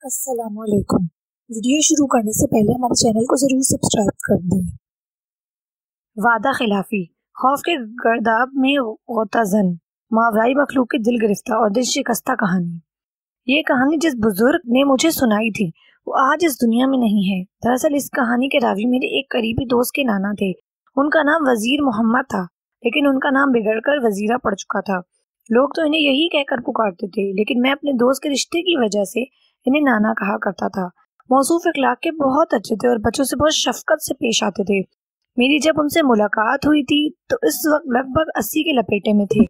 अस्सलामुअलैकुम। वीडियो शुरू करने से पहले हमारे चैनल को ज़रूर सब्सक्राइब कर दें। वादा खिलाफी, खौफ के गर्दाब में गोताज़न, मावराई मखलूक की दिल गिरफ्ता और दिल शिकस्ता कहानी। ये कहानी जिस बुजुर्ग ने मुझे सुनाई थी वो आज इस दुनिया में नहीं है। दरअसल इस कहानी के रावी मेरे एक करीबी दोस्त के नाना थे। उनका नाम वजीर मोहम्मद था, लेकिन उनका नाम बिगड़कर वजीरा पड़ चुका था। लोग तो इन्हें यही कहकर पुकारते थे, लेकिन मैं अपने दोस्त के रिश्ते की वजह से इन्हें नाना कहा करता था। मौसूफ इखलाक के बहुत अच्छे थे और बच्चों से बहुत शफकत से पेश आते थे। मेरी जब उनसे मुलाकात हुई थी तो इस वक्त लगभग 80 के लपेटे में थे।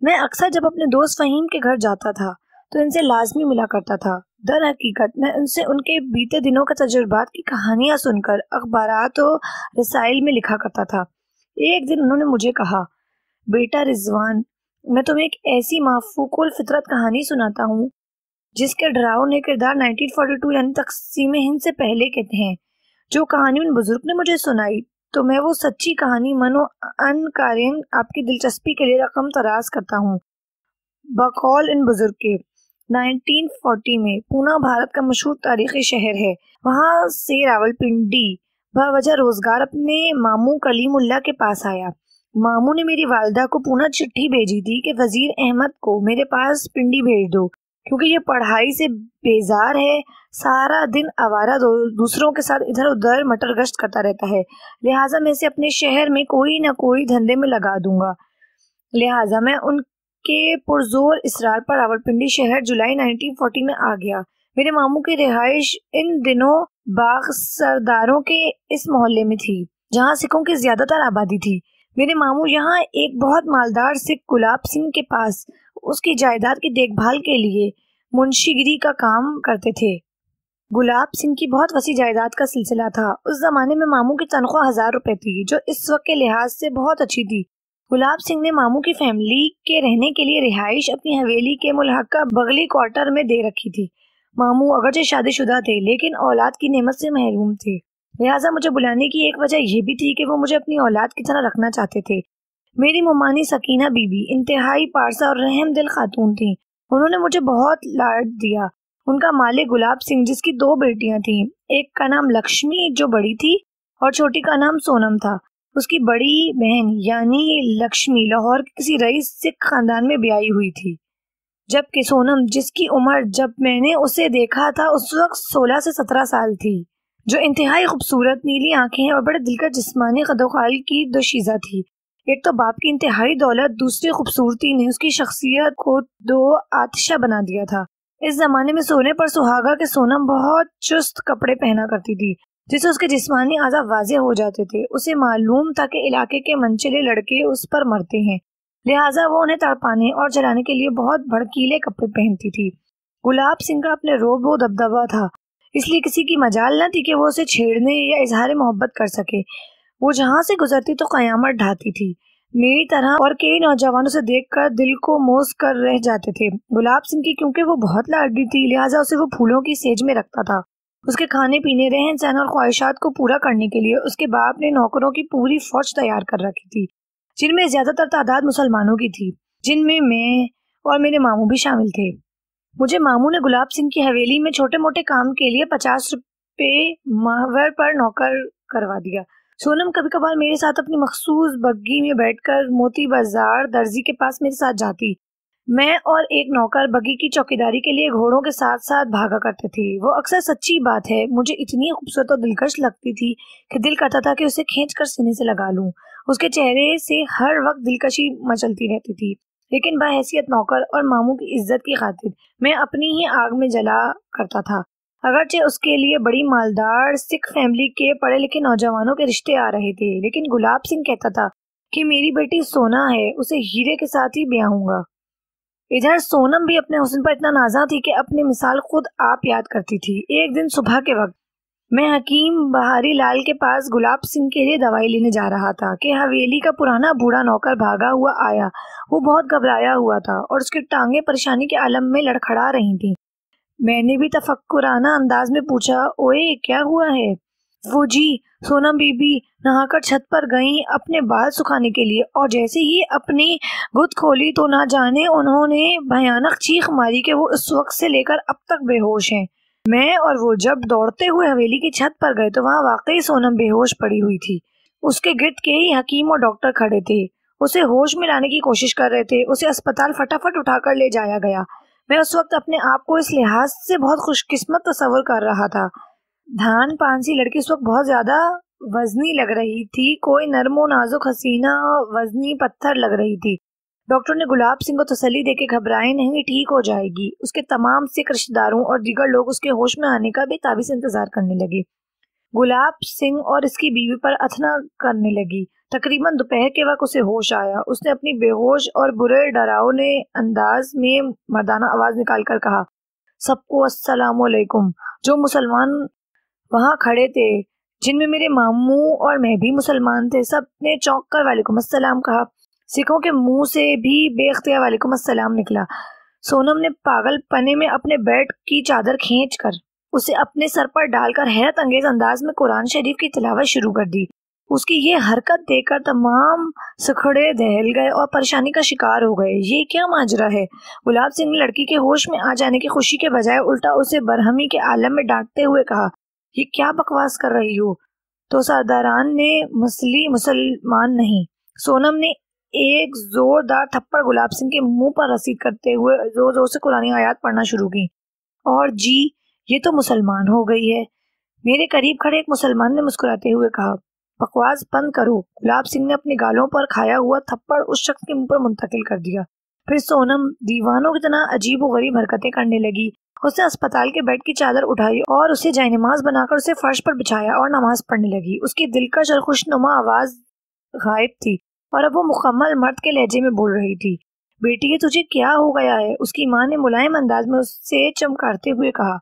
मैं अक्सर जब अपने दोस्त फहीम के घर जाता था तो इनसे लाजमी मिला करता था। दर हकीकत मैं उनसे उनके बीते दिनों के तजुर्बात की कहानियां सुनकर अखबारात और रसाइल में लिखा करता था। एक दिन उन्होंने मुझे कहा, बेटा रिजवान, मैं तुम्हें एक ऐसी माफूकुल फितरत कहानी सुनाता हूँ जिसके डरावने किरदार 1942 यानी तकसीम हिंद से पहले के हैं। जो कहानी उन बुजुर्ग ने मुझे सुनाई तो मैं वो सच्ची कहानी मनो अन कारिन आपकी दिलचस्पी के लिए रकम तराज करता हूँ। बकौल इन बुजुर्ग के 1940 में पूना भारत का मशहूर तारीखी शहर है। वहाँ से रावलपिंडी बवजह रोजगार अपने मामू कलीमुल्ला के पास आया। मामू ने मेरी वालिदा को पूना चिट्ठी भेजी थी कि वजीर अहमद को मेरे पास पिंडी भेज दो, क्योंकि ये पढ़ाई से बेजार है, सारा दिन आवारा दूसरों के साथ इधर उधर मटर गश्त करता रहता है। लिहाजा मैं इसे अपने शहर में कोई ना कोई धंधे में लगा दूंगा। लिहाजा मैं उनके पुरजोर इसरार पर रावलपिंडी शहर जुलाई 1940 में आ गया। मेरे मामू की रिहाइश इन दिनों बाग सरदारों के इस मोहल्ले में थी, जहाँ सिखों की ज्यादातर आबादी थी। मेरे मामू यहाँ एक बहुत मालदार सिख गुलाब सिंह के पास उसकी जायदाद की देखभाल के लिए मुंशीगिरी का काम करते थे। गुलाब सिंह की बहुत वसी जायदाद का सिलसिला था। उस जमाने में मामू की तनख्वाह 1000 रुपए थी, जो इस वक्त के लिहाज से बहुत अच्छी थी। गुलाब सिंह ने मामू की फैमिली के रहने के लिए रिहाइश अपनी हवेली के मुल्हका बगली क्वार्टर में दे रखी थी। मामू अगरचे शादीशुदा थे, लेकिन औलाद की नेमत से महरूम थे। लिहाजा मुझे बुलाने की एक वजह यह भी थी कि वो मुझे अपनी औलाद की तरह रखना चाहते थे। मेरी मुमानी सकीना बीबी इंतहाई पारसा और रहम दिल खातून थी। उन्होंने मुझे बहुत लाड दिया। उनका मालिक गुलाब सिंह, जिसकी 2 बेटियां थीं, एक का नाम लक्ष्मी जो बड़ी थी और छोटी का नाम सोनम था। उसकी बड़ी बहन यानी लक्ष्मी लाहौर के किसी रईस सिख खानदान में ब्याही हुई थी, जबकि सोनम, जिसकी उम्र जब मैंने उसे देखा था उस वक्त 16 से 17 साल थी, जो इंतहाई खूबसूरत नीली आंखें और बड़े दिलकश जिस्मानी कदोखाल की दोशीजा थी। एक तो बाप की इंतहाई दौलत, दूसरी खूबसूरती ने उसकी शख्सियत को 2 आतिशा बना दिया था। इस जमाने में सोने पर सुहागा के सोनम बहुत चुस्त कपड़े पहना करती थी, जिससे उसके जिस्मानी आज़ा वाजे हो जाते थे। उसे मालूम था कि इलाके के मनचले लड़के उस पर मरते हैं, लिहाजा वो उन्हें तड़पाने और जलाने के लिए बहुत भड़कीले कपड़े पहनती थी। गुलाब सिंह का अपने रोब व दबदबा था, इसलिए किसी की मजाल न थी कि वो उसे छेड़ने या इजहार मोहब्बत कर सके। वो जहाँ से गुजरती तो कयामत ढाती थी। मेरी तरह और कई नौजवानों से देखकर दिल को मोस कर रह जाते थे। गुलाब सिंह की क्योंकि वो बहुत लाडली थी, लिहाजा उसे वो फूलों की सेज में रखता था। उसके खाने पीने, रहन सहन और ख्वाहिशात को पूरा करने के लिए उसके बाप ने नौकरों की पूरी फौज तैयार कर रखी थी, जिनमें ज्यादातर तादाद मुसलमानों की थी, जिनमें मैं और मेरे मामू भी शामिल थे। मुझे मामू ने गुलाब सिंह की हवेली में छोटे मोटे काम के लिए 50 रुपए माहवर पर नौकर करवा दिया। सोनम कभी कभार मेरे साथ अपनी मखसूस बग्गी में बैठकर मोती बाजार दर्जी के पास मेरे साथ जाती। मैं और एक नौकर बग्गी की चौकीदारी के लिए घोड़ों के साथ साथ भागा करते थे। वो अक्सर सच्ची बात है मुझे इतनी खूबसूरत और दिलकश लगती थी कि दिल करता था कि उसे खींच कर सीने से लगा लूं। उसके चेहरे से हर वक्त दिलकशी मचलती रहती थी, लेकिन बहैसियत नौकर और मामू की इज्जत की खातिर मैं अपनी ही आग में जला करता था। अगरचे उसके लिए बड़ी मालदार सिख फैमिली के पढ़े लिखे नौजवानों के रिश्ते आ रहे थे, लेकिन गुलाब सिंह कहता था कि मेरी बेटी सोना है, उसे हीरे के साथ ही ब्याहूंगा। इधर सोनम भी अपने हुस्न पर इतना नाजा थी कि अपनी मिसाल खुद आप याद करती थी। एक दिन सुबह के वक्त मैं हकीम बहारी लाल के पास गुलाब सिंह के लिए दवाई लेने जा रहा था कि हवेली का पुराना बूढ़ा नौकर भागा हुआ आया। वो बहुत घबराया हुआ था और उसकी टांगे परेशानी के आलम में लड़खड़ा रही थी। मैंने भी तफक्कुराना अंदाज में पूछा, ओए क्या हुआ है? वो जी, सोनम बीबी नहाकर छत पर गईं अपने बाल सुखाने के लिए, और जैसे ही अपनी गुद खोली तो ना जाने उन्होंने भयानक चीख मारी कि वो उस वक्त से लेकर अब तक बेहोश हैं। मैं और वो जब दौड़ते हुए हवेली की छत पर गए तो वहाँ वाकई सोनम बेहोश पड़ी हुई थी। उसके गिर्द कई हकीम और डॉक्टर खड़े थे, उसे होश में लाने की कोशिश कर रहे थे। उसे अस्पताल फटाफट उठाकर ले जाया गया। मैं उस वक्त अपने आप को इस लिहाज से बहुत खुशकिस्मत तस्वर कर रहा था। धान पानसी लड़की उस वक्त बहुत ज्यादा वजनी लग रही थी, कोई नरमो नाजुक हसीना वजनी पत्थर लग रही थी। डॉक्टर ने गुलाब सिंह को तसल्ली देके घबराए नहीं, ठीक हो जाएगी। उसके तमाम सिख रिश्तेदारों और दीगर लोग उसके होश में आने का बेताबी से इंतजार करने लगे। गुलाब सिंह और इसकी बीवी पर अथना करने लगी। तकरीबन दोपहर के वक्त उसे होश आया। उसने अपनी बेहोश और बुरे डरावने अंदाज में मर्दाना आवाज निकालकर कहा, सबको अस्सलाम वालेकुम। जो मुसलमान वहां खड़े थे, जिनमें मेरे मामू और मैं भी मुसलमान थे, सब ने चौंक कर वालेकुम अस्सलाम कहा। सिखों के मुंह से भी बेख्तियार वालेकुम अस्सलाम निकला। सोनम ने पागलपने में अपने बेड की चादर खींचकर उसे अपने सर पर डालकर हैरत अंगेज अंदाज में कुरान शरीफ की तिलावत शुरू कर दी। उसकी ये हरकत देखकर तमाम सुखड़े दहल गए और परेशानी का शिकार हो गए। ये क्या माजरा है? गुलाब सिंह ने लड़की के होश में आ जाने की खुशी के बजाय उल्टा उसे बरहमी के आलम में डांटते हुए कहा, ये क्या बकवास कर रही हो? तो सरदारान ने मसली मुसलमान नहीं। सोनम ने एक जोरदार थप्पड़ गुलाब सिंह के मुंह पर रसीद करते हुए जोर जोर से कुरानी आयत पढ़ना शुरू की। और जी, ये तो मुसलमान हो गई है। मेरे करीब खड़े एक मुसलमान ने मुस्कुराते हुए कहा, बकवास बंद करो। गुलाब सिंह ने अपने गालों पर खाया हुआ थप्पड़ उस शख्स के मुंह पर मुंतकिल कर दिया। फिर सोनम दीवानों की तरह अजीब व गरीब हरकतें करने लगी। उसने अस्पताल के बेड की चादर उठाई और उसे जायनमाज बनाकर उसे फर्श पर बिछाया और नमाज पढ़ने लगी। उसकी दिलकश और खुशनुमा आवाज गायब थी और अब वो मुकम्मल मर्द के लहजे में बोल रही थी। बेटी, तुझे क्या हो गया है? उसकी माँ ने मुलायम अंदाज में उससे चमकारते हुए कहा,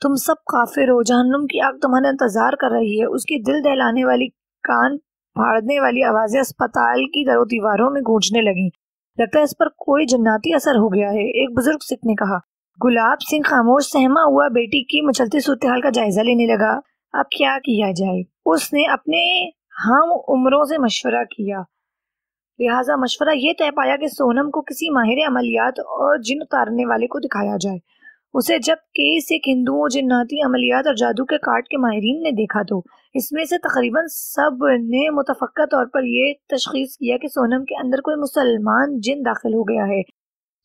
तुम सब काफिर हो, जहन्नुम की आग तुम्हारा इंतजार कर रही है। उसकी दिल दहलाने वाली, कान फाड़ने वाली आवाजें अस्पताल की दरों दीवारों में गूंजने लगी। लगता है इस पर कोई जन्नती असर हो गया है, एक बुजुर्ग सिख ने कहा। गुलाब सिंह खामोश सहमा हुआ बेटी की मचलती सूरत-ए-हाल का जायजा लेने लगा। अब क्या किया जाए? उसने अपने हम उम्रों से मशवरा किया। लिहाजा मशवरा ये तय पाया कि सोनम को किसी माहिर अमलियात और जिन उतारने वाले को दिखाया जाए। उसे जब कई सिख हिंदुओं, जिन्नाती अमलियात और जादू के काट के माहिरीन ने देखा तो इसमें से तकरीबन सब ने मुतफक्का तौर पर यह तशखीस किया कि सोनम के अंदर कोई मुसलमान जिन दाखिल हो गया है।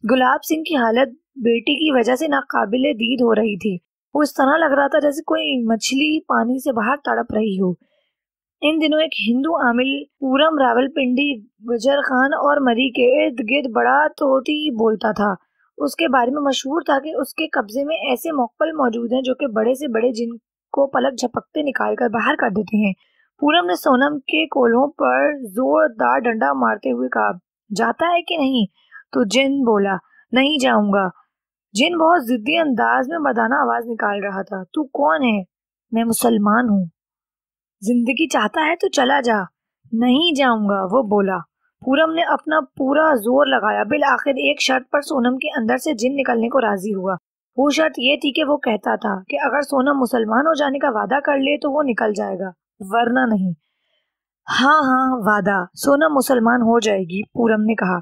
गुलाब सिंह की हालत बेटी की वजह से नाकाबिले दीद हो रही थी। वो इस तरह लग रहा था जैसे कोई मछली पानी से बाहर तड़प रही हो। इन दिनों एक हिंदू आमिल पूरम रावलपिंडी गुजर खान और मरी के इर्द गिर्द बड़ा तोती बोलता था। उसके बारे में मशहूर था कि उसके कब्जे में ऐसे मोक्कल मौजूद हैं जो कि बड़े से बड़े जिन को पलक झपकते निकाल कर बाहर कर देते हैं। पूरम ने सोनम के कोल्हों पर जोरदार डंडा मारते हुए कहा, जाता है कि नहीं? तो जिन बोला, नहीं जाऊंगा। जिन बहुत जिद्दी अंदाज में मर्दाना आवाज निकाल रहा था, तू कौन है? मैं मुसलमान हूँ। जिंदगी चाहता है तो चला जा। नहीं जाऊंगा, वो बोला। पूरम ने अपना पूरा जोर लगाया। बिल आखिर एक शर्त पर सोनम के अंदर से जिन निकलने को राजी हुआ। वो शर्त ये थी कि वो कहता था कि अगर सोनम मुसलमान हो जाने का वादा कर ले तो वो निकल जाएगा, वरना नहीं। हाँ हाँ, वादा, सोनम मुसलमान हो जाएगी, पूरम ने कहा।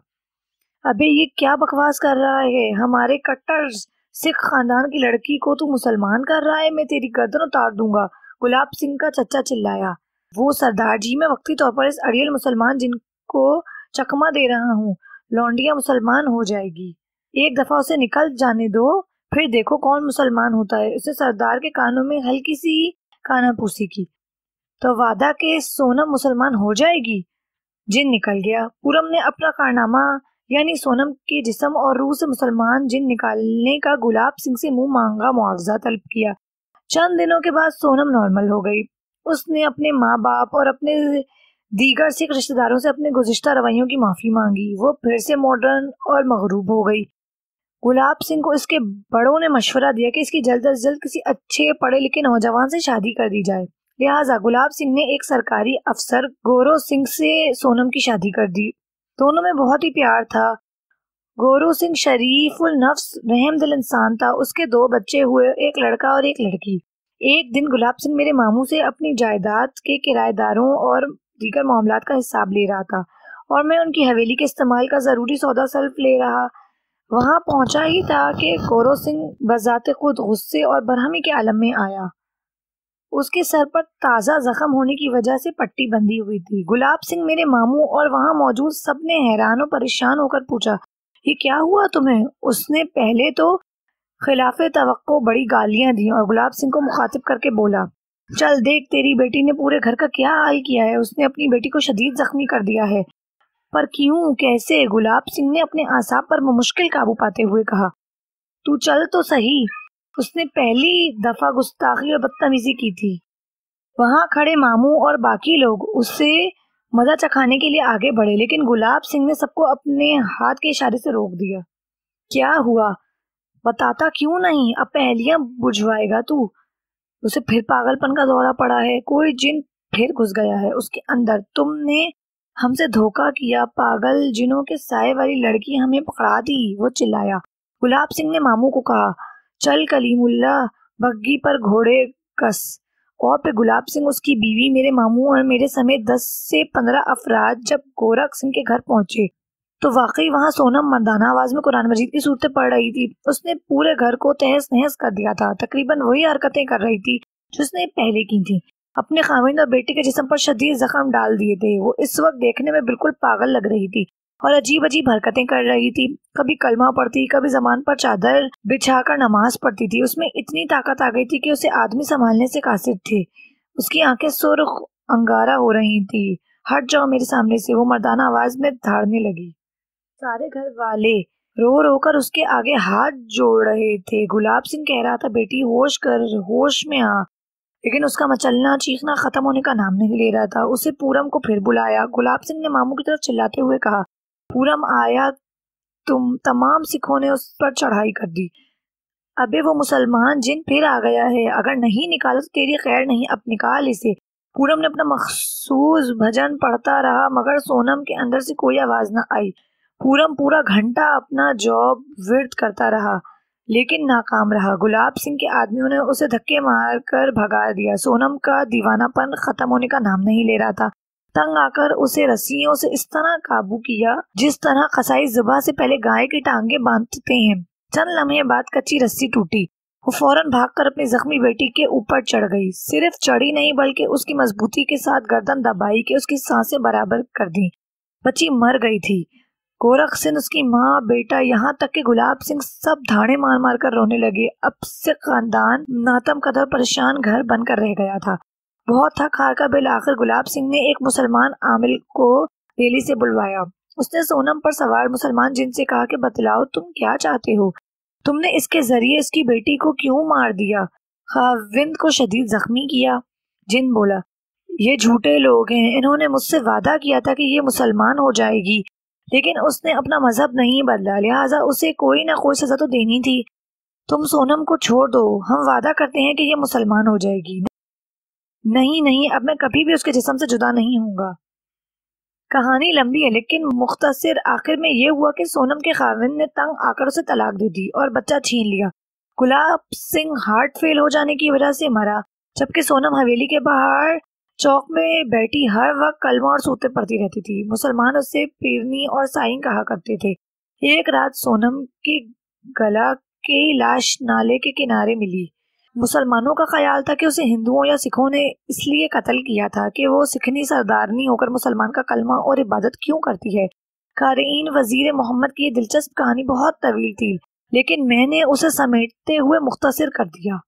अबे ये क्या बकवास कर रहा है? हमारे कट्टर सिख खानदान की लड़की को तू मुसलमान कर रहा है? मैं तेरी गर्दन उतार दूंगा, गुलाब सिंह का चच्चा चिल्लाया। वो सरदार जी, मैं वक्ती तौर पर इस अड़ियल मुसलमान जिनको चकमा दे रहा हूँ। लौंडिया मुसलमान हो जाएगी। एक दफा उसे निकल जाने दो, फिर देखो कौन मुसलमान होता है। उसे सरदार के कानों में हल्की सी कानाफूसी की। तो वादा के सोनम मुसलमान हो जाएगी? जिन निकल गया। पूरम ने अपना कारनामा यानी सोनम के जिस्म और रूह से मुसलमान जिन निकालने का गुलाब सिंह से मुंह मांगा मुआवजा तलब किया। चंद दिनों के बाद सोनम नॉर्मल हो गई। उसने अपने माँ बाप और अपने दीगर सिख रिश्तेदारों से अपने गुज़िश्ता रवैयों की माफी मांगी। वो फिर से मॉडर्न और मगरूब हो गई। गुलाब सिंह को इसके बड़ों ने मशवरा दिया कि इसकी जल्द अज जल्द किसी अच्छे पढ़े लिखे नौजवान से शादी कर दी जाए। लिहाजा गुलाब सिंह ने एक सरकारी अफसर गोरो सिंह से सोनम की शादी कर दी। दोनों में बहुत ही प्यार था। गोरो सिंह शरीफुल नफ्स रहमदिल इंसान था। उसके 2 बच्चे हुए, एक लड़का और एक लड़की। एक दिन गुलाब सिंह मेरे मामू से अपनी जायदाद के किराएदारों और दीगर मामलात का हिसाब ले रहा था और मैं उनकी हवेली के इस्तेमाल का जरूरी सौदा सल्फ ले रहा वहां पहुंचा ही था कि गोरो सिंह बजाते खुद गुस्से और बरहमी के आलम में आया। उसके सर पर ताज़ा जख्म होने की वजह से पट्टी बंधी हुई थी। गुलाब सिंह, मेरे मामू और वहां मौजूद सबने हैरान और परेशान होकर पूछा, ये क्या हुआ तुम्हें? उसने पहले तो खिलाफे तवक्को बड़ी गालियां दी और गुलाब सिंह को मुखातिब करके बोला, चल देख, तेरी बेटी ने पूरे घर का क्या हाल किया है। उसने अपनी बेटी को शदीद जख्मी कर दिया है। पर क्यों, कैसे? गुलाब सिंह ने अपने आसाब पर मुश्किल काबू पाते हुए कहा, तू चल तो सही। उसने पहली दफा गुस्ताखी और बदतमीजी की थी। वहां खड़े मामू और बाकी लोग उससे मजा चखाने के लिए आगे बढ़े, लेकिन गुलाब सिंह ने सबको अपने हाथ के इशारे से रोक दिया। क्या हुआ, बताता क्यों नहीं? अब पहेलियां बुझवाएगा तू? उसे फिर पागलपन का दौरा पड़ा है, कोई जिन फिर घुस गया है उसके अंदर। तुमने हमसे धोखा किया, पागल जिनों के साए वाली लड़की हमें पकड़ा दी, वो चिल्लाया। गुलाब सिंह ने मामू को कहा, चल कलीमुल्ला, बग्गी पर घोड़े कस। और फिर गुलाब सिंह, उसकी बीवी, मेरे मामू और मेरे समेत 10 से 15 अफराद जब गोरख सिंह के घर पहुंचे तो वाकई वहां सोनम मर्दाना आवाज में कुरान मजीद की सूरतें पढ़ रही थी। उसने पूरे घर को तहस नहस कर दिया था। तकरीबन वही हरकतें कर रही थी जो उसने पहले की थी। अपने खाविंद और बेटे के जिस्म पर शदीद जख्म डाल दिए थे। वो इस वक्त देखने में बिल्कुल पागल लग रही थी और अजीब अजीब हरकतें कर रही थी। कभी कलमा पढ़ती, कभी जबान पर चादर बिछाकर नमाज पढ़ती थी। उसमें इतनी ताकत आ गई थी कि उसे आदमी संभालने से कासिर थे। उसकी आंखें सुर्ख अंगारा हो रही थी। हट जाओ मेरे सामने से, वो मर्दाना आवाज में धाड़ने लगी। सारे घर वाले रो रो कर उसके आगे हाथ जोड़ रहे थे। गुलाब सिंह कह रहा था, बेटी होश कर, होश में आ, लेकिन उसका मचलना चीखना खत्म होने का नाम नहीं ले रहा था। उसे पूरम को फिर बुलाया। गुलाब सिंह ने मामू की तरफ चिल्लाते हुए कहा, पूरम आया, तुम तमाम सिखों ने उस पर चढ़ाई कर दी। अबे वो मुसलमान जिन फिर आ गया है, अगर नहीं निकाला तो तेरी खैर नहीं, अब निकाल इसे। पूरम ने अपना मखसूस भजन पढ़ता रहा मगर सोनम के अंदर से कोई आवाज न आई। पूरम पूरा घंटा अपना जॉब विर्द करता रहा लेकिन नाकाम रहा। गुलाब सिंह के आदमियों ने उसे धक्के मारकर भगा दिया। सोनम का दीवानापन खत्म होने का नाम नहीं ले रहा था। तंग आकर उसे रस्सियों से इस तरह काबू किया जिस तरह कसाई जुबा से पहले गाय की टांगे बांधते हैं। चंद लम्हे बाद कच्ची रस्सी टूटी। वो फौरन भागकर अपनी जख्मी बेटी के ऊपर चढ़ गई। सिर्फ चढ़ी नहीं बल्कि उसकी मजबूती के साथ गर्दन दबाई कि उसकी सांसें बराबर कर दी। बच्ची मर गई थी। गोरख सिंह, उसकी माँ, बेटा, यहाँ तक कि गुलाब सिंह सब धाड़े मार मार कर रोने लगे। अब से खानदान नातम कदर परेशान घर बनकर रह गया था। बहुत थक हार कर बिल आखिर गुलाब सिंह ने एक मुसलमान आमिल को रेली से बुलवाया। उसने सोनम पर सवार मुसलमान जिन से कहा कि बतलाओ तुम क्या चाहते हो, तुमने इसके जरिए इसकी बेटी को क्यों मार दिया, खाविंद को शदीद जख्मी किया। जिन बोला, ये झूठे लोग हैं, इन्होंने मुझसे वादा किया था कि ये मुसलमान हो जाएगी, लेकिन उसने अपना मजहब नहीं बदला, लिहाजा उसे कोई ना कोई सजा तो देनी थी। तुम सोनम को छोड़ दो, हम वादा करते हैं कि ये मुसलमान हो जाएगी। नहीं नहीं, अब मैं कभी भी उसके जिस्म से जुदा नहीं होऊंगा। कहानी लंबी है लेकिन मुख्तसर आखिर में ये हुआ कि सोनम के खाविंद ने तंग आकर उसे तलाक दे दी और बच्चा छीन लिया। गुलाब सिंह हार्ट फेल हो जाने की वजह से मरा, जबकि सोनम हवेली के बाहर चौक में बैठी हर वक्त कलमा और सूते पड़ती रहती थी। मुसलमान उससे पीरनी और साईं कहा करते थे। एक रात सोनम के गला की लाश नाले के किनारे मिली। मुसलमानों का ख्याल था कि उसे हिंदुओं या सिखों ने इसलिए कत्ल किया था कि वो सिखनी सरदारनी होकर मुसलमान का कलमा और इबादत क्यों करती है। कारीन वजीर मोहम्मद की ये दिलचस्प कहानी बहुत तवील थी, लेकिन मैंने उसे समेटते हुए मुख्तसर कर दिया।